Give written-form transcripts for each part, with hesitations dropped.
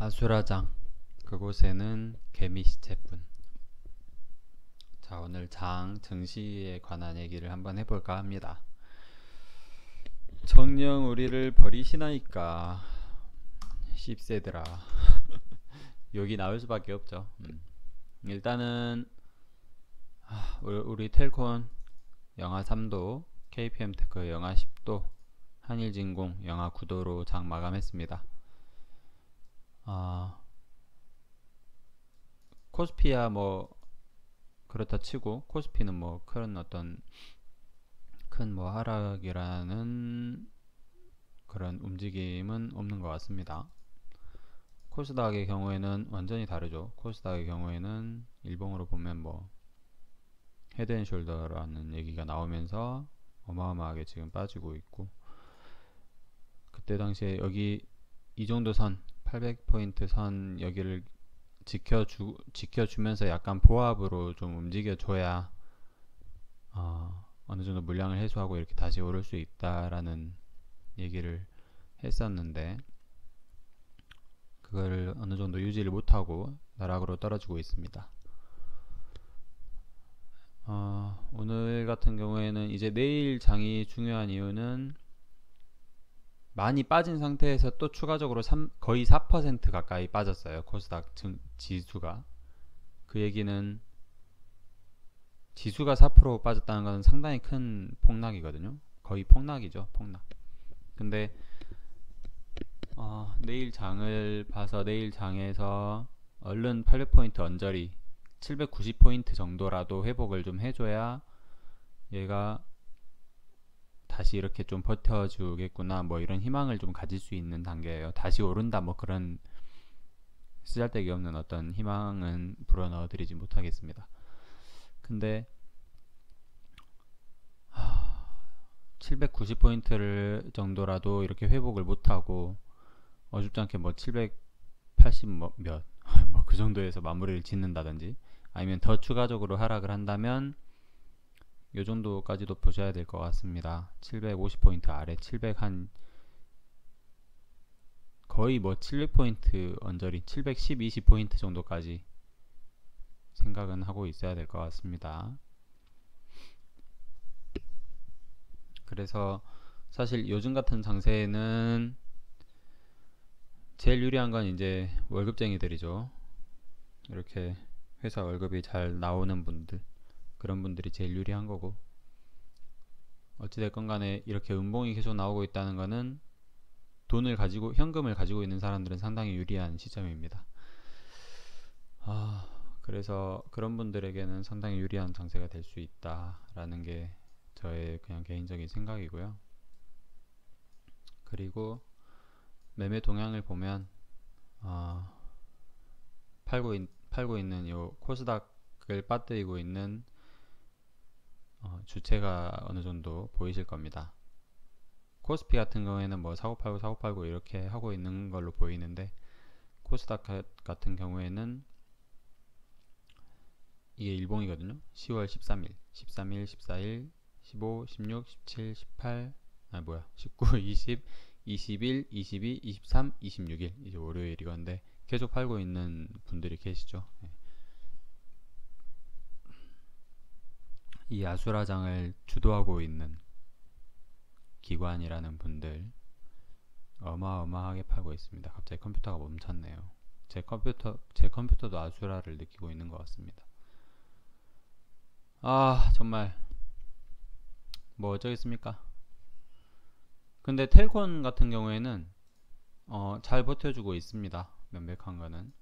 아수라장, 그곳에는 개미시체뿐. 자, 오늘 증시에 관한 얘기를 한번 해볼까 합니다. 정녕 우리를 버리시나이까, 씹새들아. 욕이 나올 수밖에 없죠. 일단은 우리 텔콘 영하 3도, KPM테크 영하 10도, 한일진공 영하 9도로 장 마감했습니다. 코스피야 뭐 그렇다 치고, 코스피는 뭐 큰 어떤 큰 뭐 하락이라는 그런 움직임은 없는 것 같습니다. 코스닥의 경우에는 완전히 다르죠. 코스닥의 경우에는 일봉으로 보면 뭐 헤드앤숄더라는 얘기가 나오면서 어마어마하게 지금 빠지고 있고, 그때 당시에 여기 이 정도 선 800포인트 선 여기를 지켜주면서 약간 보합으로 좀 움직여줘야 어느 정도 물량을 해소하고 이렇게 다시 오를 수 있다라는 얘기를 했었는데, 그거를 어느 정도 유지를 못하고 나락으로 떨어지고 있습니다. 오늘 같은 경우에는 이제 내일 장이 중요한 이유는, 많이 빠진 상태에서 또 추가적으로 거의 4% 가까이 빠졌어요. 코스닥 지수가. 그 얘기는 지수가 4% 빠졌다는 것은 상당히 큰 폭락이거든요. 거의 폭락이죠, 폭락. 근데 내일 장을 봐서 내일 장에서 얼른 800포인트 언저리 790포인트 정도라도 회복을 좀 해줘야 얘가 다시 이렇게 좀 버텨주겠구나, 뭐 이런 희망을 좀 가질 수 있는 단계예요. 다시 오른다 뭐 그런 쓰잘데기 없는 어떤 희망은 불어넣어 드리지 못하겠습니다. 근데 790포인트를 정도라도 이렇게 회복을 못하고 어줍잖게 뭐 780 몇 뭐 그 정도에서 마무리를 짓는다든지, 아니면 더 추가적으로 하락을 한다면 요 정도까지도 보셔야 될 것 같습니다. 750포인트 아래 700 한 거의 뭐 700포인트 언저리 710, 20포인트 정도까지 생각은 하고 있어야 될 것 같습니다. 그래서 사실 요즘 같은 장세에는 제일 유리한 건 이제 월급쟁이들이죠. 이렇게 회사 월급이 잘 나오는 분들, 그런 분들이 제일 유리한 거고, 어찌됐건 간에 이렇게 음봉이 계속 나오고 있다는 거는 현금을 가지고 있는 사람들은 상당히 유리한 시점입니다. 그래서 그런 분들에게는 상당히 유리한 장세가 될 수 있다라는 게 저의 그냥 개인적인 생각이고요. 그리고 매매 동향을 보면 팔고 있는 요 코스닥을 빠뜨리고 있는 주체가 어느 정도 보이실 겁니다. 코스피 같은 경우에는 뭐 사고 팔고 이렇게 하고 있는 걸로 보이는데, 코스닥 같은 경우에는 이게 일봉이거든요. 10월 13일, 14일, 15, 16, 17, 18, 19, 20, 21, 22, 23, 26일, 이제 월요일이건데 계속 팔고 있는 분들이 계시죠. 이 아수라장을 주도하고 있는 기관이라는 분들 어마어마하게 팔고 있습니다. 갑자기 컴퓨터가 멈췄네요. 제 컴퓨터도 아수라를 느끼고 있는 것 같습니다. 정말 뭐 어쩌겠습니까. 근데 텔콘 같은 경우에는 잘 버텨주고 있습니다. 명백한 거는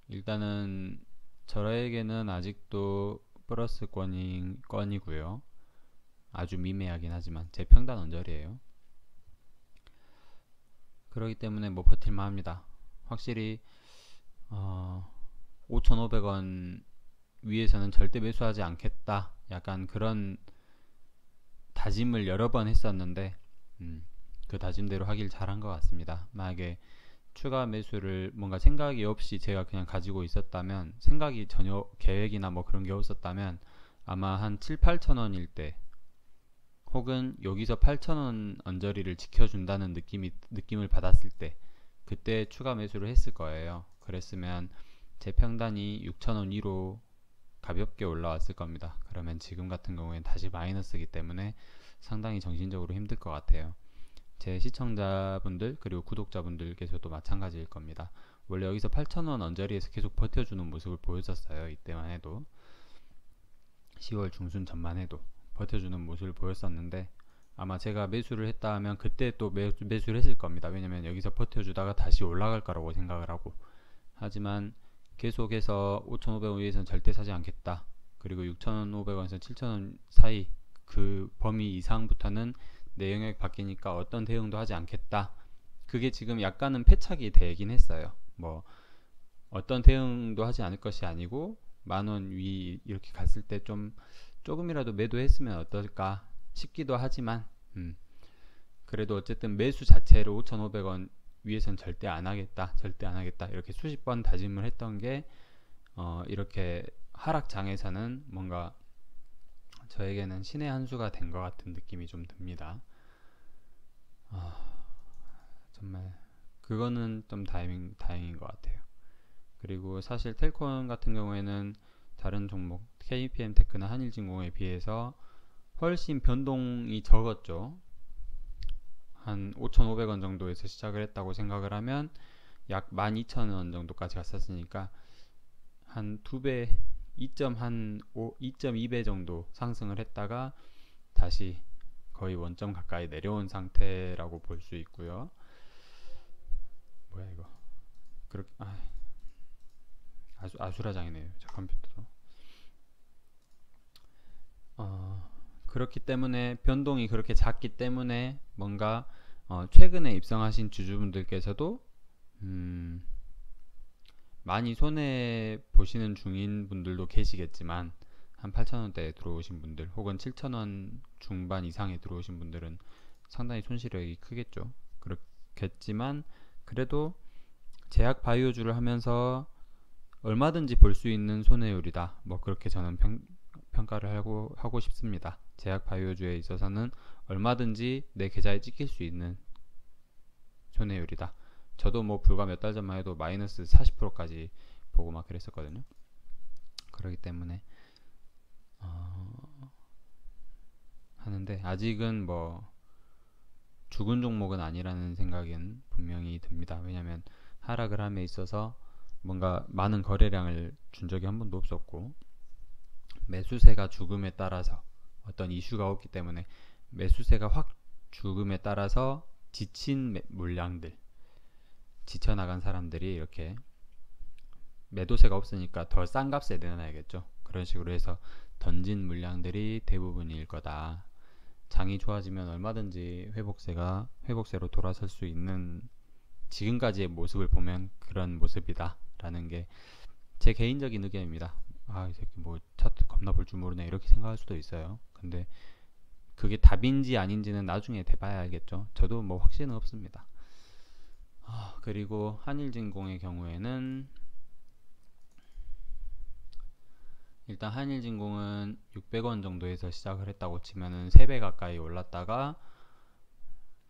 일단은 저에게는 아직도 플러스 권이고요. 아주 미미하긴 하지만 제 평단 언저리예요. 그렇기 때문에 뭐 버틸만 합니다. 확실히 5,500원 위에서는 절대 매수하지 않겠다, 약간 그런 다짐을 여러 번 했었는데 그 다짐대로 하길 잘한 것 같습니다. 만약에 추가 매수를 뭔가 생각이 없이 제가 그냥 가지고 있었다면, 생각이 전혀 계획이나 뭐 그런 게 없었다면 아마 한 7, 8천원일 때, 혹은 여기서 8천원 언저리를 지켜준다는 느낌을 받았을 때 그때 추가 매수를 했을 거예요. 그랬으면 제 평단이 6,000원 위로 가볍게 올라왔을 겁니다. 그러면 지금 같은 경우에는 다시 마이너스이기 때문에 상당히 정신적으로 힘들 것 같아요. 제 시청자분들 그리고 구독자분들께서도 마찬가지일 겁니다. 원래 여기서 8,000원 언저리에서 계속 버텨주는 모습을 보였었어요. 이때만 해도 10월 중순 전만 해도 버텨주는 모습을 보였었는데, 아마 제가 매수를 했다 하면 그때 또 매수를 했을 겁니다. 왜냐면 여기서 버텨주다가 다시 올라갈 거라고 생각을 하고. 하지만 계속해서 5,500원 위에서는 절대 사지 않겠다, 그리고 6,500원에서 7,000원 사이 그 범위 이상부터는 내 영역 바뀌니까 어떤 대응도 하지 않겠다, 그게 지금 약간은 패착이 되긴 했어요. 뭐 어떤 대응도 하지 않을 것이 아니고 만원 위 이렇게 갔을 때 조금이라도 매도했으면 어떨까 싶기도 하지만, 그래도 어쨌든 매수 자체를 5,500원 위에선 절대 안 하겠다, 절대 안 하겠다, 이렇게 수십 번 다짐을 했던 게 이렇게 하락장에서는 뭔가 저에게는 신의 한 수가 된 것 같은 느낌이 좀 듭니다. 정말 그거는 좀 다행인 것 같아요. 그리고 사실 텔콘 같은 경우에는 다른 종목 KPM 테크나 한일진공에 비해서 훨씬 변동이 적었죠. 한 5,500원 정도에서 시작을 했다고 생각을 하면 약 12,000원 정도까지 갔었으니까 한 2배, 2.2배 정도 상승을 했다가 다시 거의 원점 가까이 내려온 상태라고 볼 수 있고요. 뭐야 이거, 그렇게 아수라장이네요, 저 컴퓨터도. 그렇기 때문에 변동이 그렇게 작기 때문에 뭔가 최근에 입성하신 주주분들께서도 많이 손해 보시는 중인 분들도 계시겠지만, 한 8,000원대에 들어오신 분들 혹은 7,000원 중반 이상에 들어오신 분들은 상당히 손실액이 크겠죠. 그렇겠지만 그래도 제약 바이오주를 하면서 얼마든지 볼 수 있는 손해율이다, 뭐 그렇게 저는 평가를 하고 싶습니다. 제약 바이오주에 있어서는 얼마든지 내 계좌에 찍힐 수 있는 손해율이다. 저도 뭐 불과 몇 달 전만 해도 마이너스 40%까지 보고 막 그랬었거든요. 그렇기 때문에 하는데, 아직은 뭐 죽은 종목은 아니라는 생각은 분명히 듭니다. 왜냐면 하락을 함에 있어서 뭔가 많은 거래량을 준 적이 한 번도 없었고, 매수세가 죽음에 따라서 어떤 이슈가 없기 때문에 매수세가 확 죽음에 따라서 지친 물량들, 지쳐나간 사람들이 이렇게 매도세가 없으니까 더 싼 값에 내놔야겠죠. 그런 식으로 해서 던진 물량들이 대부분일 거다. 장이 좋아지면 얼마든지 회복세로 돌아설 수 있는 지금까지의 모습을 보면 그런 모습이다 라는 게 제 개인적인 의견입니다. 이 새끼 뭐 차트 겁나 볼 줄 모르네 이렇게 생각할 수도 있어요. 근데 그게 답인지 아닌지는 나중에 돼봐야 알겠죠. 저도 뭐 확신은 없습니다. 그리고 한일진공의 경우에는 일단 한일진공은 600원 정도에서 시작을 했다고 치면은 3배 가까이 올랐다가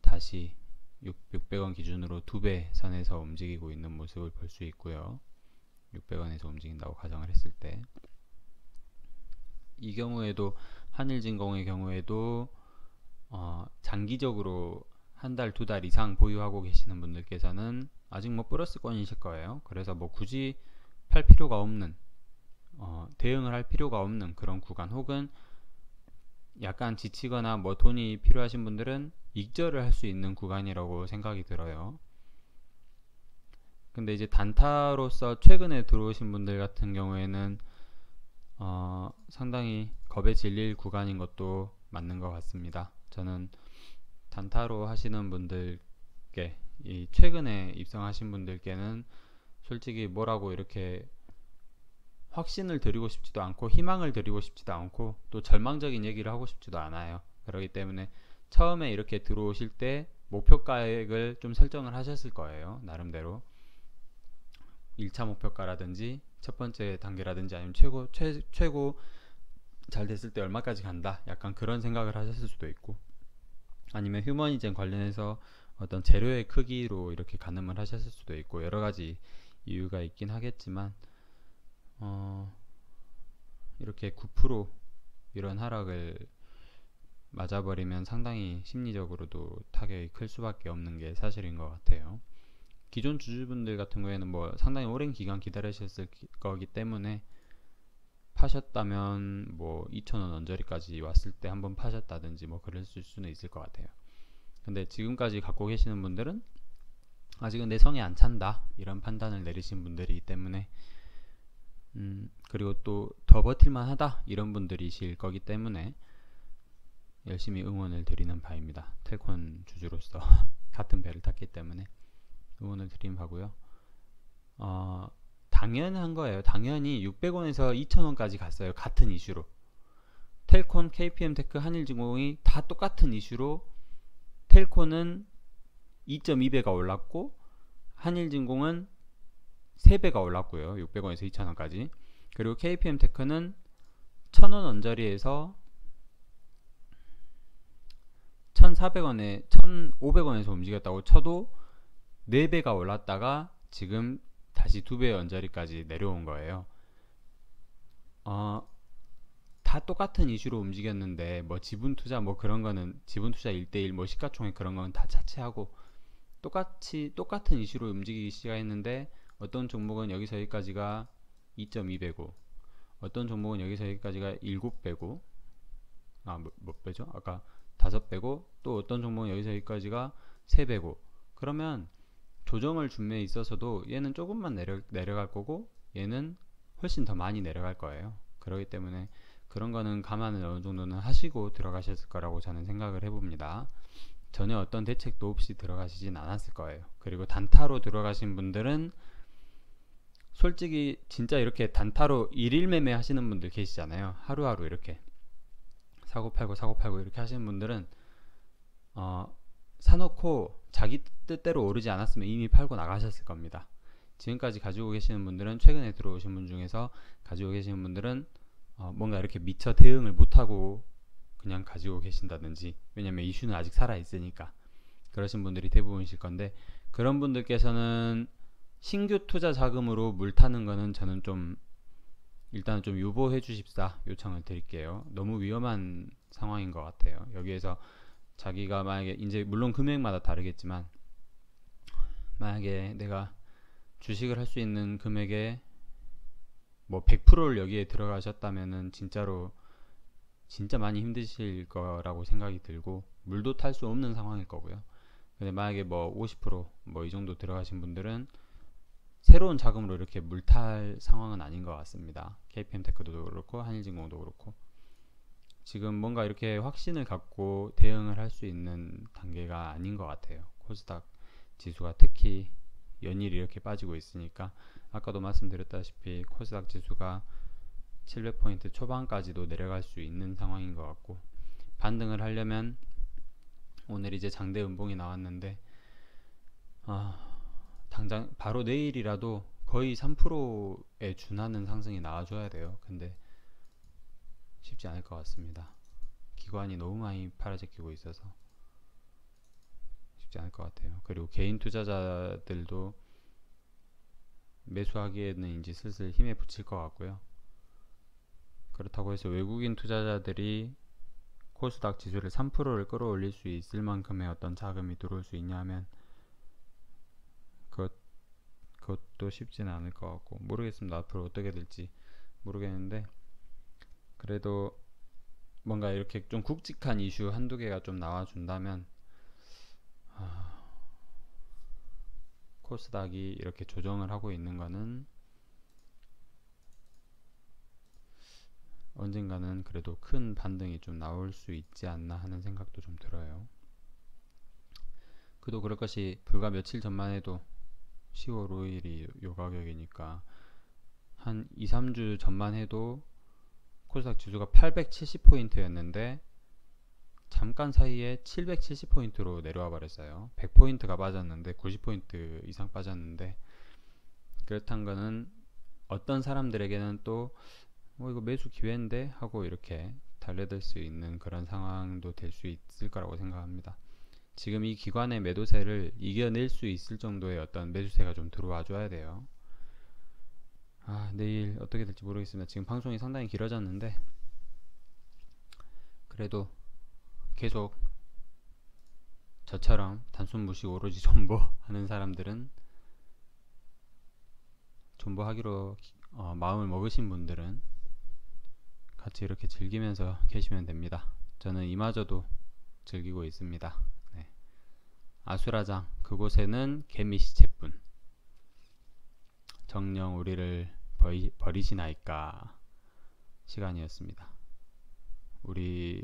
다시 600원 기준으로 2배 선에서 움직이고 있는 모습을 볼 수 있고요. 600원에서 움직인다고 가정을 했을 때, 이 경우에도 한일진공의 경우에도 장기적으로 한 달, 2달 이상 보유하고 계시는 분들께서는 아직 뭐 플러스권이실 거예요. 그래서 뭐 굳이 팔 필요가 없는, 대응을 할 필요가 없는 그런 구간, 혹은 약간 지치거나 뭐 돈이 필요하신 분들은 익절을 할 수 있는 구간이라고 생각이 들어요. 근데 이제 단타로서 최근에 들어오신 분들 같은 경우에는 상당히 겁에 질릴 구간인 것도 맞는 것 같습니다. 저는 단타로 하시는 분들께, 이 최근에 입성하신 분들께는 솔직히 뭐라고 이렇게 확신을 드리고 싶지도 않고 희망을 드리고 싶지도 않고 또 절망적인 얘기를 하고 싶지도 않아요. 그렇기 때문에 처음에 이렇게 들어오실 때 목표가액을 좀 설정을 하셨을 거예요. 나름대로 1차 목표가라든지 첫 번째 단계라든지 아니면 최고 잘 됐을 때 얼마까지 간다, 약간 그런 생각을 하셨을 수도 있고, 아니면 휴머니젠 관련해서 어떤 재료의 크기로 이렇게 가늠을 하셨을 수도 있고 여러 가지 이유가 있긴 하겠지만 이렇게 9% 이런 하락을 맞아버리면 상당히 심리적으로도 타격이 클 수밖에 없는 게 사실인 것 같아요. 기존 주주분들 같은 경우에는 뭐 상당히 오랜 기간 기다리셨을 거기 때문에 파셨다면 뭐 2,000원 언저리까지 왔을 때 한번 파셨다든지 뭐 그랬을 수는 있을 것 같아요. 근데 지금까지 갖고 계시는 분들은 아직은 내 성에 안 찬다 이런 판단을 내리신 분들이기 때문에 그리고 또 더 버틸만 하다 이런 분들이실 거기 때문에 열심히 응원을 드리는 바입니다. 텔콘 주주로서 같은 배를 탔기 때문에 응원을 드리는 바고요. 당연한 거예요. 당연히 600원에서 2,000원까지 갔어요. 같은 이슈로. 텔콘, KPM테크, 한일중공이 다 똑같은 이슈로 텔콘은 2.2배가 올랐고 한일진공은 3배가 올랐고요. 600원에서 2,000원까지. 그리고 KPM테크는 1,000원 언저리에서 1,400원에 1,500원에서 움직였다고 쳐도 4배가 올랐다가 지금 다시 2배 언저리까지 내려온 거예요. 다 똑같은 이슈로 움직였는데 뭐 지분투자 뭐 그런 거는 지분투자 1대1 뭐 시가총액 그런 거는 다 차치하고 똑같은 이슈로 움직이기 시작했는데 어떤 종목은 여기서 여기까지가 2.2배고 어떤 종목은 여기서 여기까지가 7배고 몇 배죠? 아까 5배고 또 어떤 종목은 여기서 여기까지가 3배고 그러면 조정을 줌에 있어서도 얘는 조금만 내려갈 거고 얘는 훨씬 더 많이 내려갈 거예요. 그렇기 때문에 그런 거는 감안을 어느 정도는 하시고 들어가셨을 거라고 저는 생각을 해봅니다. 전혀 어떤 대책도 없이 들어가시진 않았을 거예요. 그리고 단타로 들어가신 분들은 솔직히 진짜 이렇게 단타로 일일 매매 하시는 분들 계시잖아요. 하루하루 이렇게 사고 팔고 이렇게 하시는 분들은 사놓고 자기 뜻대로 오르지 않았으면 이미 팔고 나가셨을 겁니다. 지금까지 가지고 계시는 분들은 최근에 들어오신 분 중에서 가지고 계시는 분들은 뭔가 이렇게 미처 대응을 못하고 그냥 가지고 계신다든지 왜냐면 이슈는 아직 살아있으니까 그러신 분들이 대부분이실 건데 그런 분들께서는 신규 투자 자금으로 물 타는 거는 저는 일단은 좀 유보해 주십사 요청을 드릴게요. 너무 위험한 상황인 것 같아요. 여기에서 자기가 만약에 이제 물론 금액마다 다르겠지만 만약에 내가 주식을 할 수 있는 금액의 뭐 100%를 여기에 들어가셨다면은 진짜로 진짜 많이 힘드실 거라고 생각이 들고 물도 탈 수 없는 상황일 거고요. 근데 만약에 뭐 50%뭐 이 정도 들어가신 분들은 새로운 자금으로 이렇게 물탈 상황은 아닌 것 같습니다. KPM테크도 그렇고 한일진공도 그렇고 지금 뭔가 이렇게 확신을 갖고 대응을 할 수 있는 단계가 아닌 것 같아요. 코스닥 지수가 특히 연일이 이렇게 빠지고 있으니까 아까도 말씀드렸다시피 코스닥 지수가 700포인트 초반까지도 내려갈 수 있는 상황인 것 같고 반등을 하려면 오늘 이제 장대 음봉이 나왔는데 당장 바로 내일이라도 거의 3%에 준하는 상승이 나와줘야 돼요. 근데 쉽지 않을 것 같습니다. 기관이 너무 많이 팔아제끼고 있어서 쉽지 않을 것 같아요. 그리고 개인 투자자들도 매수하기에는 이제 슬슬 힘에 부칠 것 같고요. 그렇다고 해서 외국인 투자자들이 코스닥 지수를 3%를 끌어올릴 수 있을 만큼의 어떤 자금이 들어올 수 있냐 하면 그것도 쉽지는 않을 것 같고 모르겠습니다. 앞으로 어떻게 될지 모르겠는데 그래도 뭔가 이렇게 좀 굵직한 이슈 한두 개가 좀 나와준다면 코스닥이 이렇게 조정을 하고 있는 거는 언젠가는 그래도 큰 반등이 좀 나올 수 있지 않나 하는 생각도 좀 들어요. 그도 그럴 것이 불과 며칠 전만 해도 10월 5일이 요 가격이니까 한 2, 3주 전만 해도 코스닥 지수가 870포인트였는데 잠깐 사이에 770포인트로 내려와 버렸어요. 100포인트가 빠졌는데 90포인트 이상 빠졌는데 그렇단 거는 어떤 사람들에게는 또 이거 매수 기회인데 하고 이렇게 달려들 수 있는 그런 상황도 될 수 있을 거라고 생각합니다. 지금 이 기관의 매도세를 이겨낼 수 있을 정도의 어떤 매수세가 좀 들어와 줘야 돼요. 내일 어떻게 될지 모르겠습니다. 지금 방송이 상당히 길어졌는데 그래도 계속 저처럼 단순 무식 오로지 존버하는 사람들은, 존버하기로 마음을 먹으신 분들은 같이 이렇게 즐기면서 계시면 됩니다. 저는 이마저도 즐기고 있습니다. 네. 아수라장 그곳에는 개미 시체뿐 정녕 우리를 버리시나이까 시간이었습니다. 우리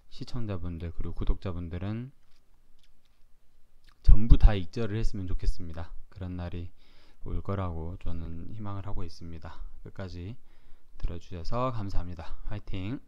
시청자분들 그리고 구독자분들은 전부 다 익절을 했으면 좋겠습니다. 그런 날이 올 거라고 저는 희망을 하고 있습니다. 끝까지 들어주셔서 감사합니다. 화이팅!